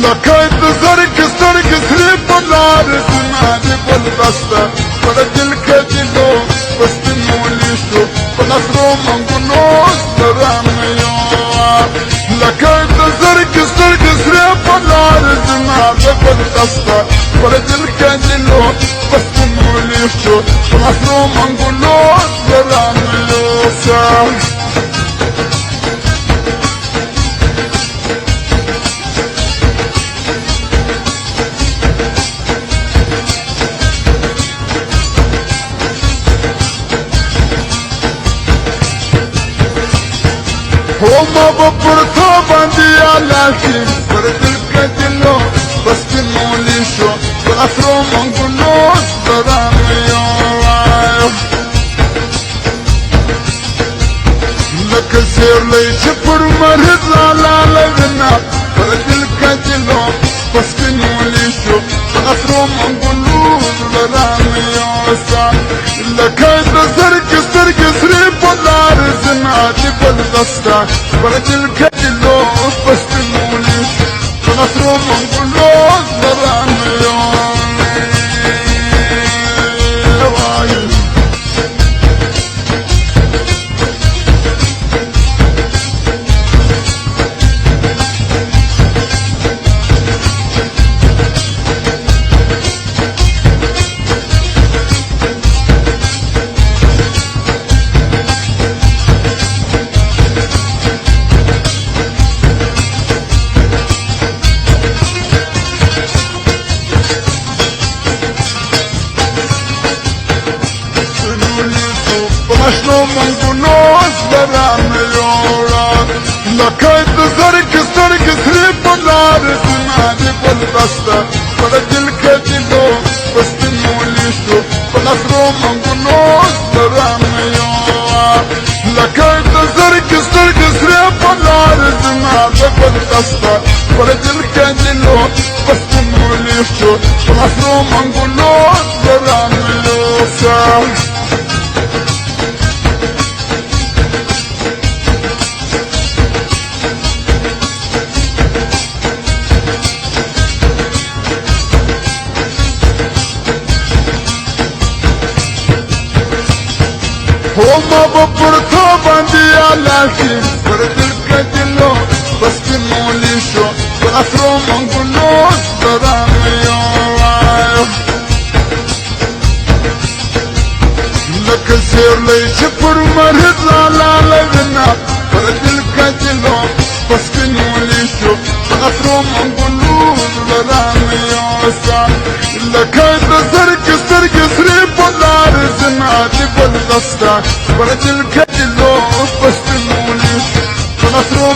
لکه د زرګ سترګ سرې په لار زما د بل بسته پر دل کې دلو پسپینو لیشو په نصرو منګونو سترانه یو لکه د زرګ سترګ سرې په لار زما د بل بسته پر دل کې دلو پسپینو لیشو په نصرو منګونو سترانه یو هما بپرتو باندې علاشي پر دل کې دلو پسپینو لیشو په اثرو منګونو سترانه یو لکه سیرلی چې پر مرض لاله وینا پر دل کې دلو پسپینو لیشو په اثرو منګونو سترانه یو لکه د زرګ سترګ سرې په لار زما د بل دسته پر دل کې دلو پسپینو لیشو په اثرو منګونو سترانه یو اشنو منګونو سترانه یوړه لکه د زرګ سترګ سرې په لار زما د بل بسته پر دل کې دلو پسپینو لیشو په نصرو منګونو سترانه یوړه لکه د زرګ سترګ سرې په لار زما د بل بسته پر دل کې دلو پسپینو لیشو په نصرو منګونو سترانه یوړه هما بپرتو باندې علاشي پر دل کې دلو پسپینو لیشو په اثرو منګونو سترانه یو لکه سیرلی چې پر مرض لاله وینا پر دل کې دلو پسپینو لیشو په اثرو منګونو سترانه یو لکه د زرګ سترګ سرې په لار زما د بل دسته پر دل کې دلو پسپینو لیشو په اثرو